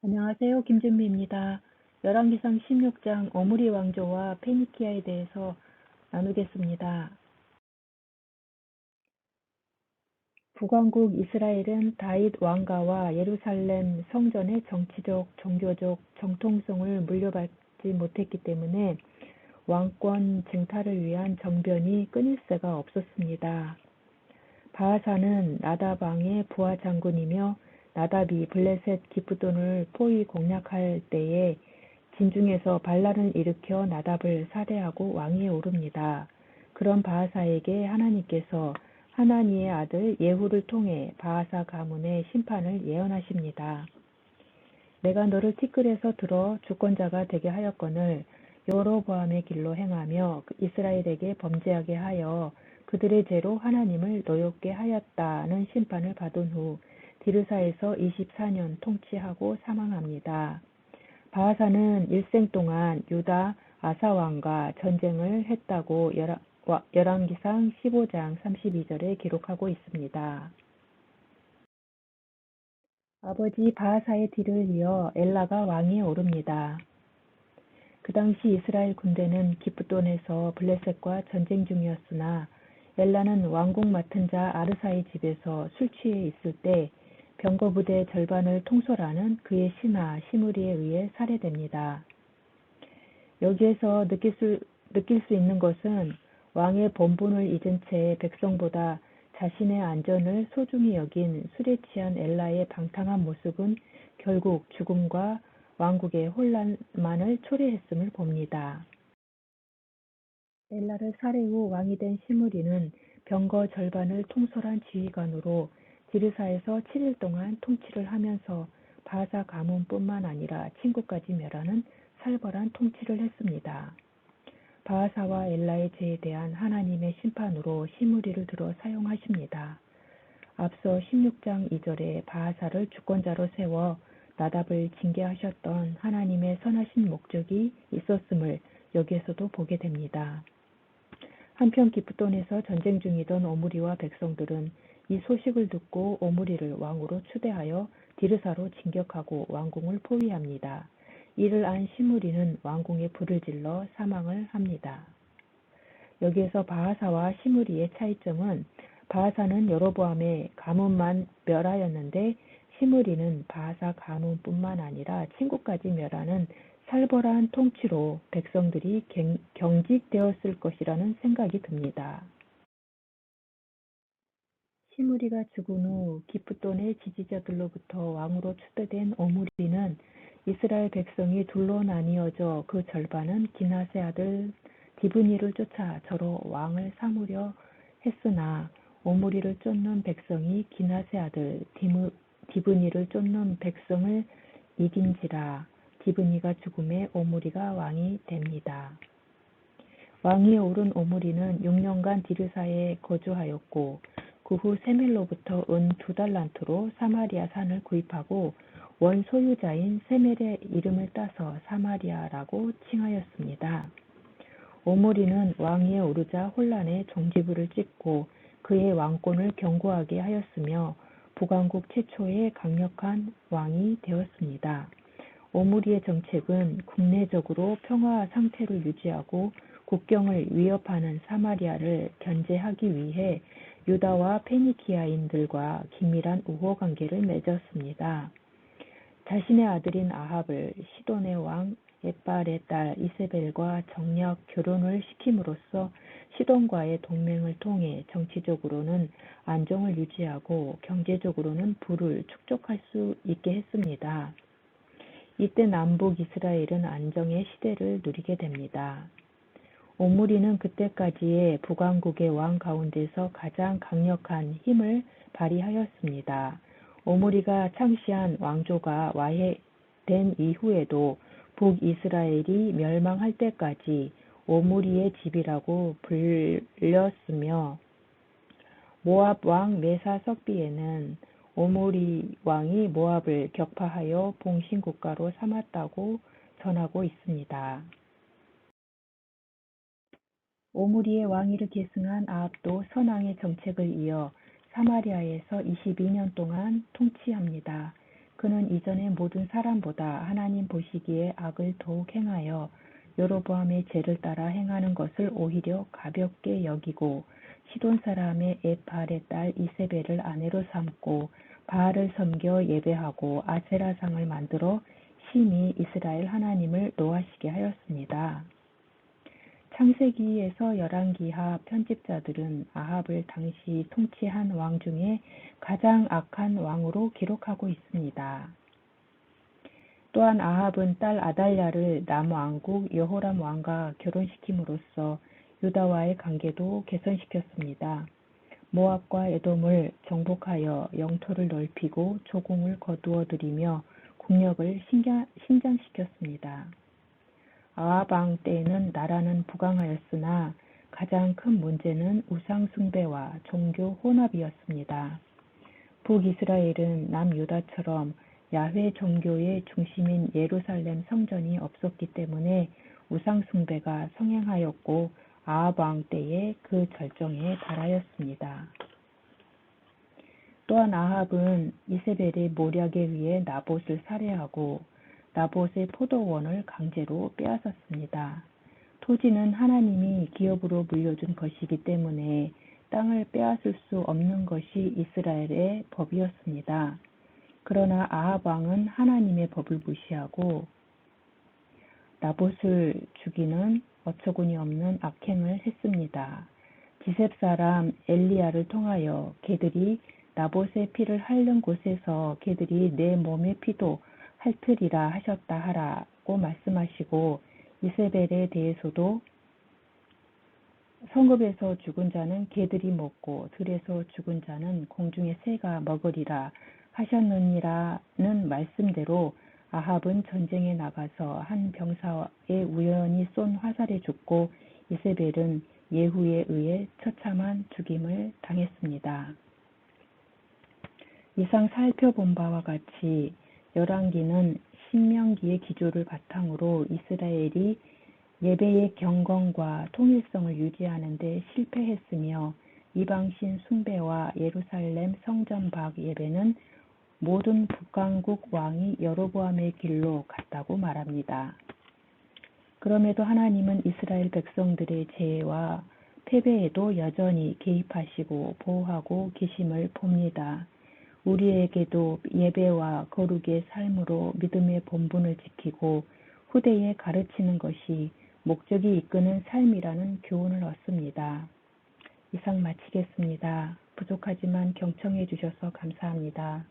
안녕하세요. 김준미입니다. 열왕기상 16장 오므리 왕조와 페니키아에 대해서 나누겠습니다. 북왕국 이스라엘은 다윗 왕가와 예루살렘 성전의 정치적, 종교적 정통성을 물려받지 못했기 때문에 왕권 쟁탈을 위한 정변이 끊일 새가 없었습니다. 바하사는 나답 왕의 부하 장군이며 나답이 블레셋 기프돈을 포위 공략할 때에 진중에서 반란을 일으켜 나답을 살해하고 왕위에 오릅니다. 그런 바하사에게 하나님께서 하나니의 아들 예후를 통해 바하사 가문의 심판을 예언하십니다. 내가 너를 티끌에서 들어 주권자가 되게 하였거늘 여로보암의 길로 행하며 이스라엘에게 범죄하게 하여 그들의 죄로 하나님을 노엽게 하였다는 심판을 받은 후 디르사에서 24년 통치하고 사망합니다. 바하사는 일생 동안 유다 아사왕과 전쟁을 했다고 열왕기상 15장 32절에 기록하고 있습니다. 아버지 바하사의 뒤를 이어 엘라가 왕위에 오릅니다. 그 당시 이스라엘 군대는 기프돈에서 블레셋과 전쟁 중이었으나 엘라는 왕궁 맡은 자 아르사의 집에서 술 취해 있을 때 병거 부대 절반을 통솔하는 그의 신하 시므리에 의해 살해됩니다. 여기에서 느낄 수 있는 것은 왕의 본분을 잊은 채 백성보다 자신의 안전을 소중히 여긴 술에 취한 엘라의 방탕한 모습은 결국 죽음과 왕국의 혼란만을 초래했음을 봅니다. 엘라를 살해 후 왕이 된 시므리는 병거 절반을 통솔한 지휘관으로 디르사에서 7일 동안 통치를 하면서 바하사 가문뿐만 아니라 친구까지 멸하는 살벌한 통치를 했습니다. 바하사와 엘라의 죄에 대한 하나님의 심판으로 시므리를 들어 사용하십니다. 앞서 16장 2절에 바하사를 주권자로 세워 나답을 징계하셨던 하나님의 선하신 목적이 있었음을 여기에서도 보게 됩니다. 한편 기프돈에서 전쟁 중이던 오므리와 백성들은 이 소식을 듣고 오므리를 왕으로 추대하여 디르사로 진격하고 왕궁을 포위합니다. 이를 안 시므리는 왕궁에 불을 질러 사망을 합니다. 여기에서 바하사와 시므리의 차이점은 바하사는 여로보암의 가문만 멸하였는데 시므리는 바하사 가문뿐만 아니라 친구까지 멸하는 살벌한 통치로 백성들이 경직되었을 것이라는 생각이 듭니다. 시므리가 죽은 후 기프돈의 지지자들로부터 왕으로 추대된 오므리는 이스라엘 백성이 둘로 나뉘어져 그 절반은 기낫의 아들 디브니를 쫓아 저로 왕을 삼으려 했으나 오므리를 쫓는 백성이 기낫의 아들 디브니를 쫓는 백성을 이긴지라 디브니가 죽음에 오므리가 왕이 됩니다. 왕위에 오른 오므리는 6년간 디르사에 거주하였고 그 후 세멜로부터 은 2달란트로 사마리아 산을 구입하고 원 소유자인 세멜의 이름을 따서 사마리아라고 칭하였습니다. 오므리는 왕위에 오르자 혼란의 종지부를 찍고 그의 왕권을 견고하게 하였으며 북왕국 최초의 강력한 왕이 되었습니다. 오므리의 정책은 국내적으로 평화 상태를 유지하고 국경을 위협하는 사마리아를 견제하기 위해 유다와 페니키아인들과 긴밀한 우호관계를 맺었습니다. 자신의 아들인 아합을 시돈의 왕 엣발의 딸 이세벨과 정략 결혼을 시킴으로써 시돈과의 동맹을 통해 정치적으로는 안정을 유지하고 경제적으로는 부를 축적할 수 있게 했습니다. 이때 남북 이스라엘은 안정의 시대를 누리게 됩니다. 오므리는 그때까지의 북왕국의 왕 가운데서 가장 강력한 힘을 발휘하였습니다. 오므리가 창시한 왕조가 와해된 이후에도 북이스라엘이 멸망할 때까지 오므리의 집이라고 불렸으며 모압 왕 메사석비에는 오므리 왕이 모압을 격파하여 봉신국가로 삼았다고 전하고 있습니다. 오므리의 왕위를 계승한 아합도 선왕의 정책을 이어 사마리아에서 22년 동안 통치합니다. 그는 이전의 모든 사람보다 하나님 보시기에 악을 더욱 행하여 여로보암의 죄를 따라 행하는 것을 오히려 가볍게 여기고 시돈 사람의 엣바알의 딸 이세벨을 아내로 삼고 바알을 섬겨 예배하고 아세라상을 만들어 심히 이스라엘 하나님을 노하시게 하였습니다. 창세기에서 열왕기하 편집자들은 아합을 당시 통치한 왕 중에 가장 악한 왕으로 기록하고 있습니다. 또한 아합은 딸 아달랴를 남왕국 여호람 왕과 결혼시킴으로써 유다와의 관계도 개선시켰습니다. 모압과 에돔을 정복하여 영토를 넓히고 조공을 거두어 들이며 국력을 신장시켰습니다. 아합 왕 때에는 나라는 부강하였으나 가장 큰 문제는 우상 숭배와 종교 혼합이었습니다. 북이스라엘은 남유다처럼 야훼 종교의 중심인 예루살렘 성전이 없었기 때문에 우상 숭배가 성행하였고 아합 왕 때에 그 절정에 달하였습니다. 또한 아합은 이세벨의 모략에 의해 나봇을 살해하고 나봇의 포도원을 강제로 빼앗았습니다. 토지는 하나님이 기업으로 물려준 것이기 때문에 땅을 빼앗을 수 없는 것이 이스라엘의 법이었습니다. 그러나 아합 왕은 하나님의 법을 무시하고 나봇을 죽이는 어처구니 없는 악행을 했습니다. 지셉 사람 엘리야를 통하여 개들이 나봇의 피를 핥는 곳에서 개들이 내 몸의 피도 핥으리라 하셨다 하라고 말씀하시고 이세벨에 대해서도 성읍에서 죽은 자는 개들이 먹고 들에서 죽은 자는 공중의 새가 먹으리라 하셨느니라는 말씀대로 아합은 전쟁에 나가서 한 병사의 우연히 쏜 화살에 죽고 이세벨은 예후에 의해 처참한 죽임을 당했습니다. 이상 살펴본 바와 같이 열왕기는 신명기의 기조를 바탕으로 이스라엘이 예배의 경건과 통일성을 유지하는 데 실패했으며 이방신 숭배와 예루살렘 성전 밖 예배는 모든 북왕국 왕이 여로보암의 길로 갔다고 말합니다. 그럼에도 하나님은 이스라엘 백성들의 죄와 패배에도 여전히 개입하시고 보호하고 계심을 봅니다. 우리에게도 예배와 거룩의 삶으로 믿음의 본분을 지키고 후대에 가르치는 것이 목적이 이끄는 삶이라는 교훈을 얻습니다. 이상 마치겠습니다. 부족하지만 경청해 주셔서 감사합니다.